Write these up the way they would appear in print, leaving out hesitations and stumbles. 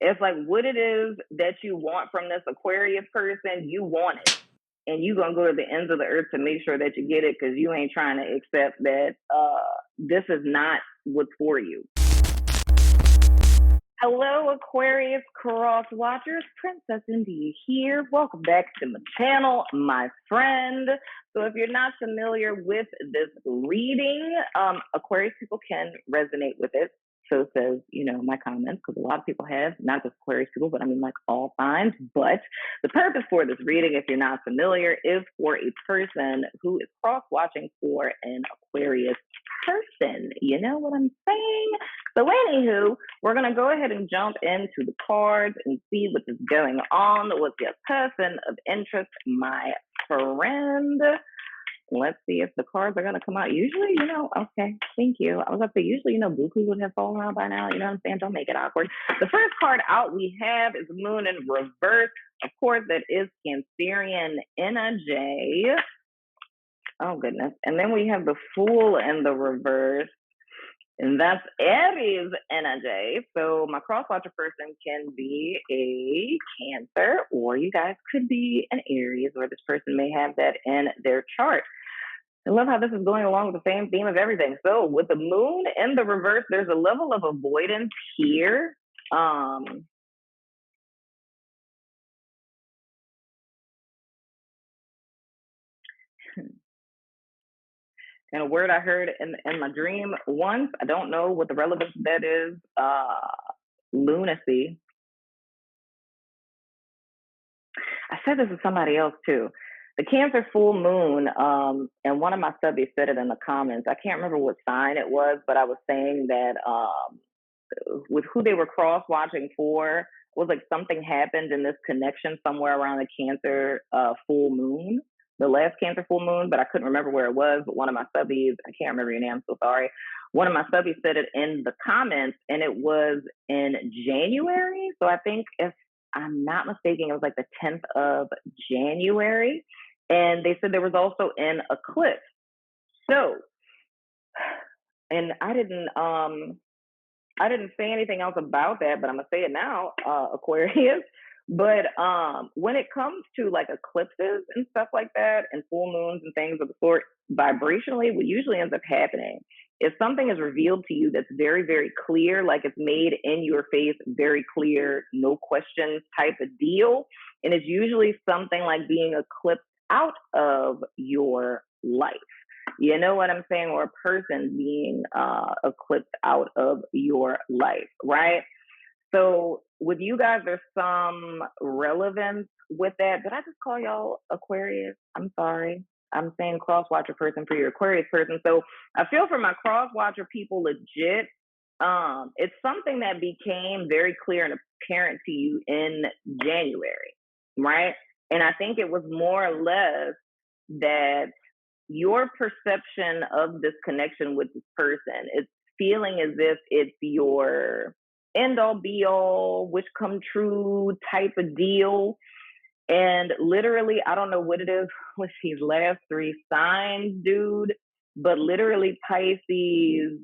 It's like what it is that you want from this Aquarius person, you want it. And you're going to go to the ends of the earth to make sure that you get it because you ain't trying to accept that this is not what's for you. Hello, Aquarius Cross Watchers. Princess India here. Welcome back to my channel, my friend. So if you're not familiar with this reading, Aquarius people can resonate with it. So says, my comments, because a lot of people have, not just Aquarius people, but I mean like all signs. But the purpose for this reading, if you're not familiar, is for a person who is cross-watching for an Aquarius person. You know what I'm saying? So anywho, we're going to go ahead and jump into the cards and see what is going on with your person of interest, my friend. Let's see if the cards are going to come out. Usually, okay, thank you. I was going to say, usually, Buku would have fallen out by now. You know what I'm saying? Don't make it awkward. The first card out we have is Moon in reverse. Of course, that is Cancerian energy. Oh, goodness. And then we have the Fool in the reverse. And that's Aries energy. So my cross-watcher person can be a Cancer, or you guys could be an Aries, or this person may have that in their chart. I love how this is going along with the same theme of everything. So with the Moon in the reverse, there's a level of avoidance here. And a word I heard in my dream once, I don't know what the relevance of that is, lunacy. I said this to somebody else too. The Cancer full moon, and one of my subbies said it in the comments. I can't remember what sign it was, but I was saying that with who they were cross-watching for, was like something happened in this connection somewhere around the Cancer full moon, the last Cancer full moon, but I couldn't remember where it was. But one of my subbies, I can't remember your name, I'm so sorry. One of my subbies said it in the comments, and it was in January. So I think if I'm not mistaken, it was like the 10th of January. And they said there was also an eclipse. So, and I didn't say anything else about that, but I'm gonna say it now, Aquarius. But when it comes to like eclipses and stuff like that, and full moons and things of the sort, vibrationally, what usually ends up happening is something is revealed to you that's very, very clear, like it's made in your face, very clear, no questions type of deal. And it's usually something like being eclipsed out of your life. You know what I'm saying? Or a person being eclipsed out of your life, right? So with you guys, there's some relevance with that. Did I just call y'all Aquarius? I'm sorry. I'm saying cross-watcher person for your Aquarius person. So I feel for my cross-watcher people legit. It's something that became very clear and apparent to you in January, right? And I think it was more or less that your perception of this connection with this person, it's feeling as if it's your end all be all, wish come true type of deal. And literally, I don't know what it is with these last three signs, dude, but literally Pisces,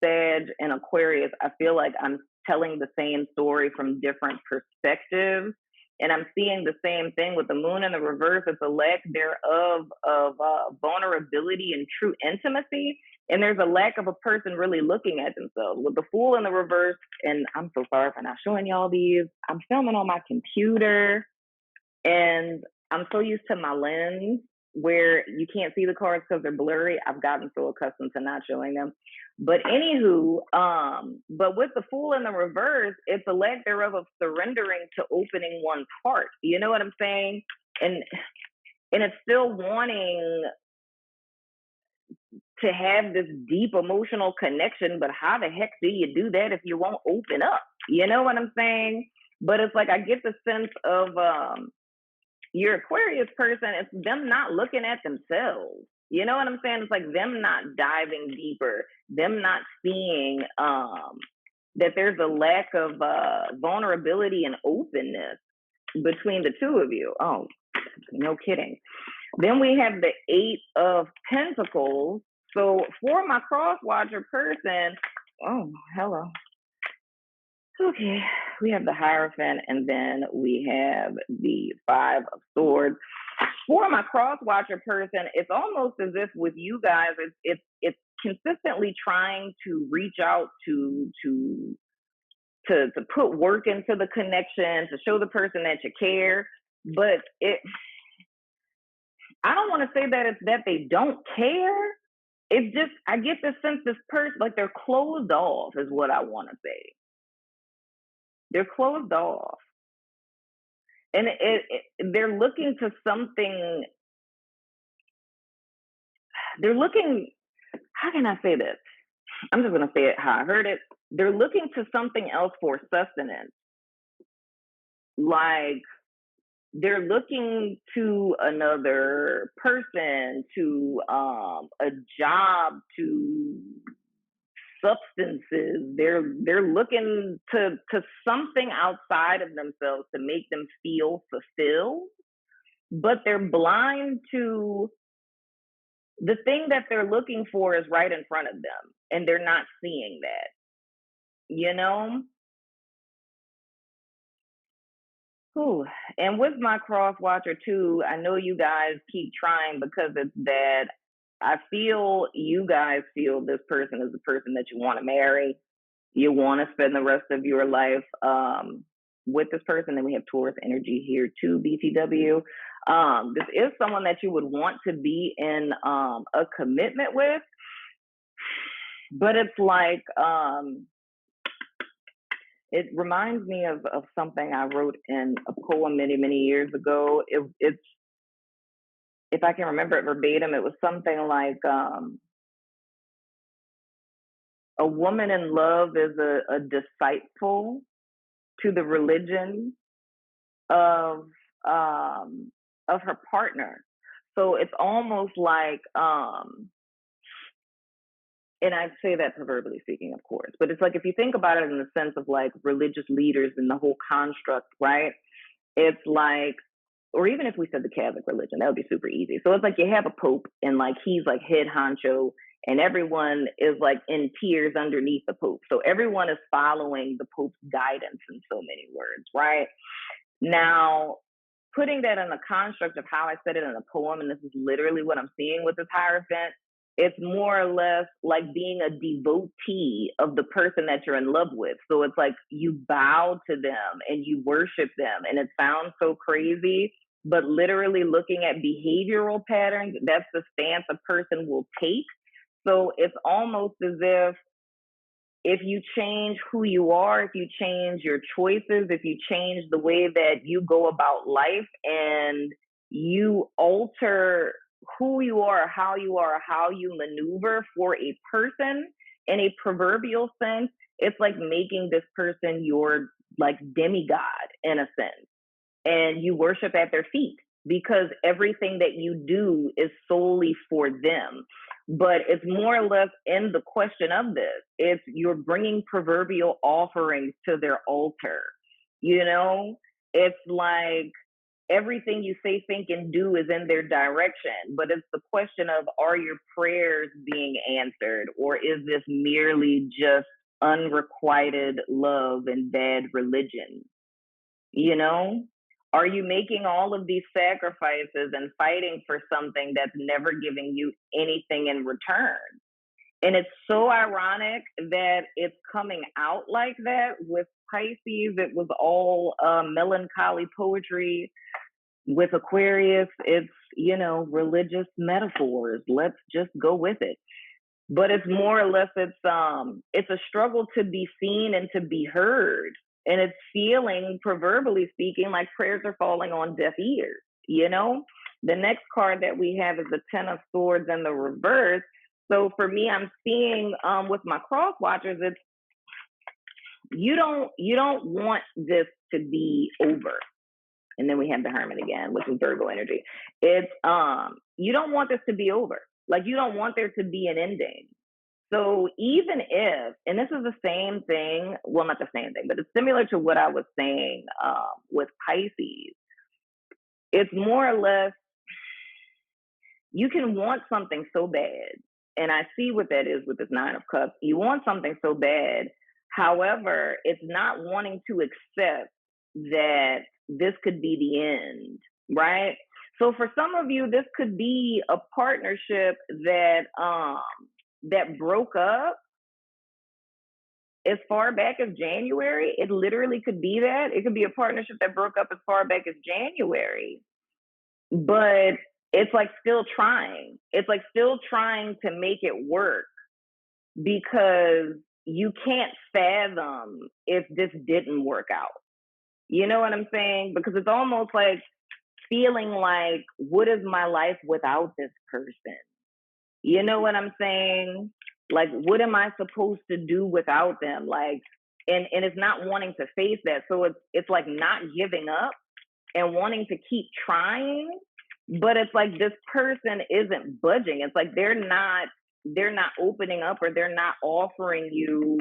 Sag, and Aquarius, I feel like I'm telling the same story from different perspectives. And I'm seeing the same thing with the moon in the reverse. It's a lack thereof of vulnerability and true intimacy. And there's a lack of a person really looking at themselves. With the Fool in the reverse, and I'm so sorry for not showing y'all these. I'm filming on my computer, and I'm so used to my lens where you can't see the cards because they're blurry. I've gotten so accustomed to not showing them. But anywho, but with the Fool in the reverse, it's a lack thereof of surrendering to opening one's heart. You know what I'm saying? And it's still wanting to have this deep emotional connection, but how the heck do you do that if you won't open up? You know what I'm saying? But it's like I get the sense of your Aquarius person, it's them not looking at themselves. You know what I'm saying? It's like them not diving deeper, them not seeing that there's a lack of vulnerability and openness between the two of you. Oh, no kidding. Then we have the Eight of Pentacles. So for my cross-watcher person, oh, hello. Okay, we have the Hierophant, and then we have the Five of Swords. For my cross watcher person, it's almost as if with you guys, it's consistently trying to reach out to put work into the connection, to show the person that you care. But I don't want to say that it's that they don't care. It's just I get the sense this person, like, they're closed off, is what I want to say. They're closed off, and they're looking to something. They're looking. How can I say this? I'm just gonna say it how I heard it. They're looking to something else for sustenance. Like, they're looking to another person, to a job, to substances. They're looking to something outside of themselves to make them feel fulfilled, but they're blind to the thing that they're looking for is right in front of them, and they're not seeing that. You know. Ooh. And with my cross watcher too, I know you guys keep trying because it's that I feel you guys feel this person is the person that you want to marry. You want to spend the rest of your life with this person. Then we have Taurus energy here too, BTW. This is someone that you would want to be in a commitment with, but it's like it reminds me of something I wrote in a poem many years ago. It's, if I can remember it verbatim, it was something like a woman in love is a disciple to the religion of her partner. So it's almost like and I say that proverbially speaking, of course, but it's like if you think about it in the sense of like religious leaders and the whole construct, right? It's like, or even if we said the Catholic religion, that would be super easy. So it's like you have a pope and like he's like head honcho, and everyone is like in tears underneath the pope. So everyone is following the pope's guidance in so many words, right? Now, putting that in the construct of how I said it in a poem, and this is literally what I'm seeing with this Hierophant, it's more or less like being a devotee of the person that you're in love with. So it's like you bow to them and you worship them. And it sounds so crazy, but literally looking at behavioral patterns, that's the stance a person will take. So it's almost as if you change who you are, if you change your choices, if you change the way that you go about life, and you alter who you are, how you maneuver for a person in a proverbial sense, it's like making this person your like demigod in a sense. And you worship at their feet because everything that you do is solely for them. But it's more or less in the question of this. It's you're bringing proverbial offerings to their altar. You know, it's like everything you say, think, and do is in their direction. But it's the question of, are your prayers being answered, or is this merely just unrequited love and bad religion? You know, are you making all of these sacrifices and fighting for something that's never giving you anything in return? And it's so ironic that it's coming out like that. With Pisces, it was all melancholy poetry. With Aquarius, it's, you know, religious metaphors. Let's just go with it. But it's more or less it's a struggle to be seen and to be heard. And it's feeling, proverbially speaking, like prayers are falling on deaf ears, you know? The next card that we have is the Ten of Swords in the reverse. So for me, I'm seeing with my cross watchers, it's you don't want this to be over. And then we have the Hermit again, which is Virgo energy. It's you don't want this to be over. Like, you don't want there to be an ending. So even if, and this is the same thing, well, not the same thing, but it's similar to what I was saying with Pisces. It's more or less, you can want something so bad. And I see what that is with this Nine of Cups. You want something so bad. However, it's not wanting to accept that this could be the end, right? So for some of you, this could be a partnership that broke up as far back as January. It literally could be that. It could be a partnership that broke up as far back as January. But it's like still trying. It's like still trying to make it work because you can't fathom if this didn't work out. You know what I'm saying? Because it's almost like feeling like, what is my life without this person? You know what I'm saying? Like, what am I supposed to do without them? Like, and it's not wanting to face that. So it's like not giving up and wanting to keep trying, but it's like this person isn't budging. It's like they're not opening up, or they're not offering you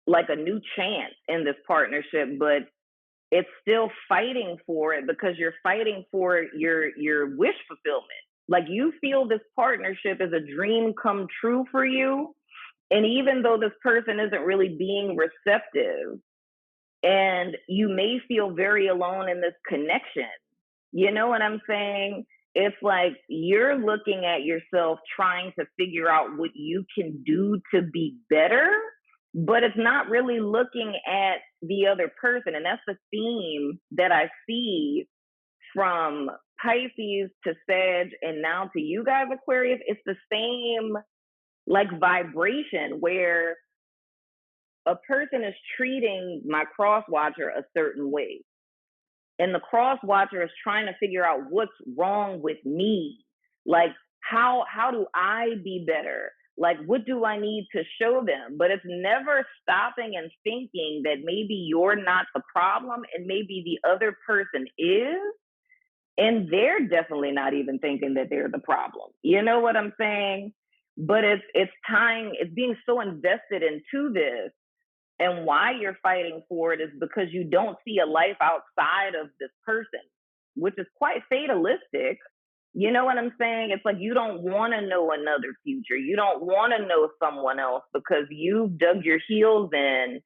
like a new chance in this partnership, but it's still fighting for it because you're fighting for your wish fulfillment. Like, you feel this partnership is a dream come true for you. And even though this person isn't really being receptive, and you may feel very alone in this connection, you know what I'm saying? It's like you're looking at yourself trying to figure out what you can do to be better, but it's not really looking at the other person. And that's the theme that I see from Pisces to Sag and now to you guys, Aquarius. It's the same like vibration where a person is treating my cross watcher a certain way. And the cross watcher is trying to figure out what's wrong with me. Like, how do I be better? Like, what do I need to show them? But it's never stopping and thinking that maybe you're not the problem and maybe the other person is. And they're definitely not even thinking that they're the problem. You know what I'm saying? But it's being so invested into this. And why you're fighting for it is because you don't see a life outside of this person, which is quite fatalistic. You know what I'm saying? It's like you don't want to know another future. You don't want to know someone else because you've dug your heels in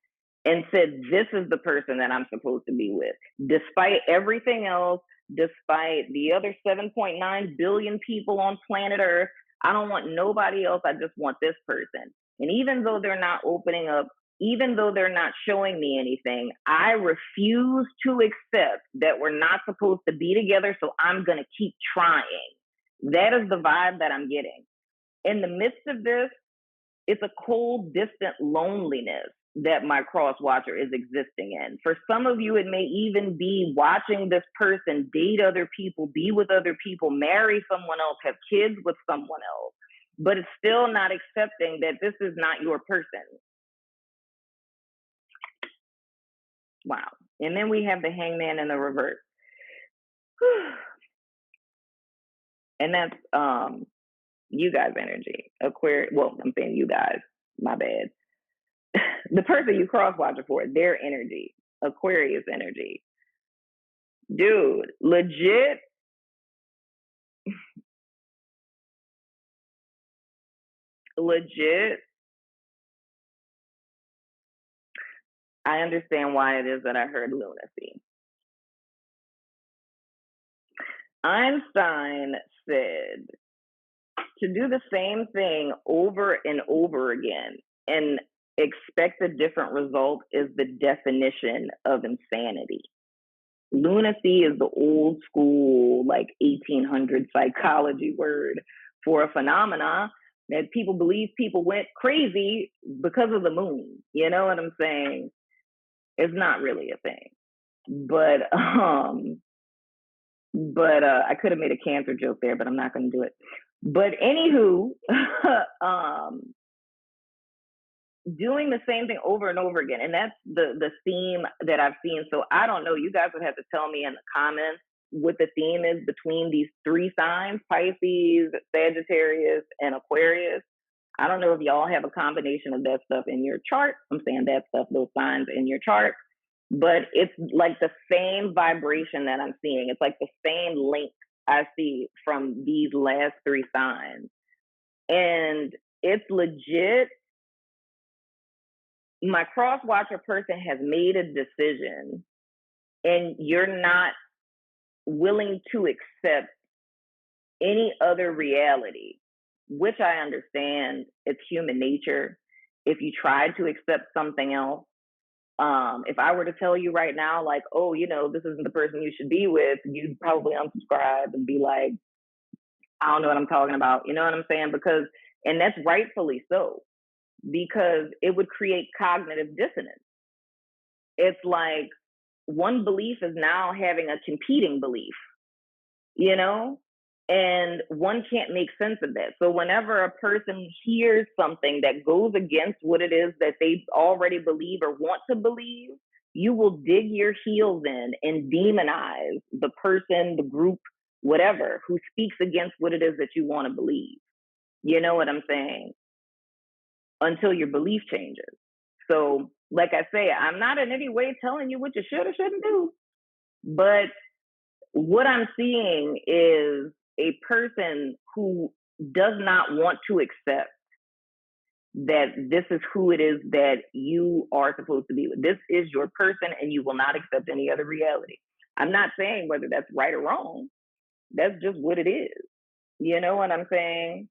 and said, this is the person that I'm supposed to be with. Despite everything else, despite the other 7.9 billion people on planet Earth, I don't want nobody else. I just want this person. And even though they're not opening up, even though they're not showing me anything, I refuse to accept that we're not supposed to be together, so I'm going to keep trying. That is the vibe that I'm getting. In the midst of this, it's a cold, distant loneliness that my cross watcher is existing in. For some of you, it may even be watching this person date other people, be with other people, marry someone else, have kids with someone else, but it's still not accepting that this is not your person. Wow. And then we have the hangman in the reverse. And that's you guys' energy. Aquarius, well, I'm saying you guys, my bad. The person you cross watching for, their energy, Aquarius energy. Dude, legit. I understand why it is that I heard lunacy. Einstein said to do the same thing over and over again and expect a different result is the definition of insanity. Lunacy is the old school, like 1800 psychology word for a phenomena that people believe people went crazy because of the moon. You know what I'm saying? It's not really a thing. But I could have made a cancer joke there, but I'm not going to do it. But anywho, doing the same thing over and over again. And that's the theme that I've seen. So I don't know. You guys would have to tell me in the comments what the theme is between these three signs, Pisces, Sagittarius, and Aquarius. I don't know if y'all have a combination of that stuff in your chart. I'm saying that stuff, those signs in your chart. But it's like the same vibration that I'm seeing. It's like the same link I see from these last three signs. And it's legit my cross-watcher person has made a decision and you're not willing to accept any other reality, which I understand, it's human nature. If you tried to accept something else, if I were to tell you right now, like, oh, you know, this isn't the person you should be with, you'd probably unsubscribe and be like, I don't know what I'm talking about. You know what I'm saying? And that's rightfully so, because it would create cognitive dissonance. It's like one belief is now having a competing belief, you know? And one can't make sense of that. So whenever a person hears something that goes against what it is that they already believe or want to believe, you will dig your heels in and demonize the person, the group, whatever, who speaks against what it is that you want to believe. You know what I'm saying? Until your belief changes. So, like I say, I'm not in any way telling you what you should or shouldn't do. But what I'm seeing is a person who does not want to accept that this is who it is that you are supposed to be with. This is your person, and you will not accept any other reality. I'm not saying whether that's right or wrong. That's just what it is. You know what I'm saying?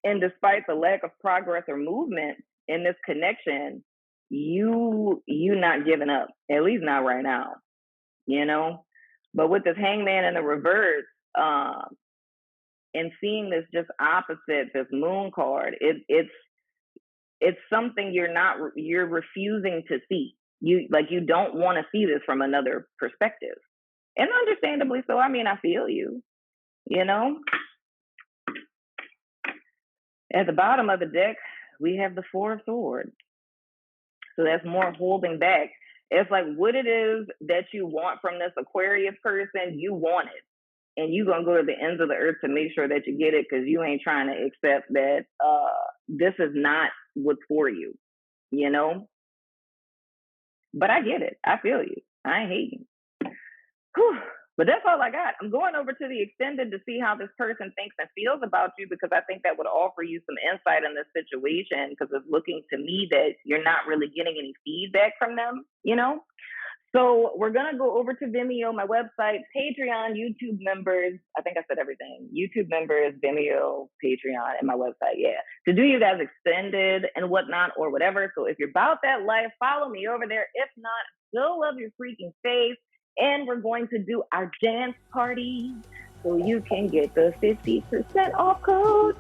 And despite the lack of progress or movement in this connection, you not giving up, at least not right now, you know? But with this hangman in the reverse, and seeing this just opposite, this moon card, it's something you're refusing to see. You don't want to see this from another perspective. And understandably so. I mean, I feel you, you know? At the bottom of the deck, we have the Four of Swords. So that's more holding back. It's like what it is that you want from this Aquarius person, you want it. And you're going to go to the ends of the earth to make sure that you get it, because you ain't trying to accept that this is not what's for you, you know? But I get it. I feel you. I ain't hating. Whew. But that's all I got. I'm going over to the extended to see how this person thinks and feels about you, because I think that would offer you some insight in this situation, because it's looking to me that you're not really getting any feedback from them, you know? So we're going to go over to Vimeo, my website, Patreon, YouTube members. I think I said everything. YouTube members, Vimeo, Patreon, and my website, yeah. To do you guys extended and whatnot or whatever. So if you're about that life, follow me over there. If not, still love your freaking face. And we're going to do our dance party, so you can get the 50% off code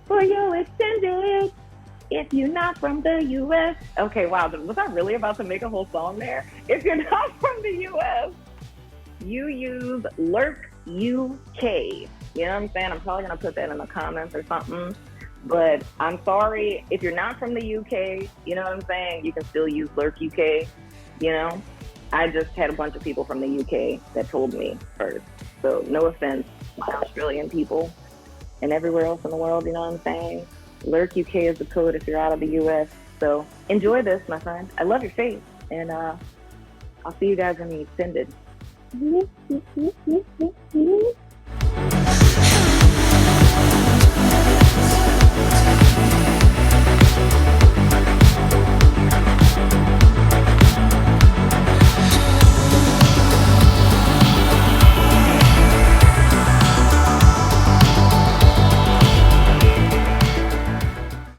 for your extended if you're not from the U.S. Okay, wow, was I really about to make a whole song there? If you're not from the U.S., you use Lurk UK. You know what I'm saying? I'm probably going to put that in the comments or something. But I'm sorry, if you're not from the UK, you know what I'm saying? You can still use Lurk UK, you know? I just had a bunch of people from the UK that told me first. So no offense, my Australian people and everywhere else in the world, you know what I'm saying? Lurk UK is the code if you're out of the US. So enjoy this, my friend. I love your face. And I'll see you guys in the extended.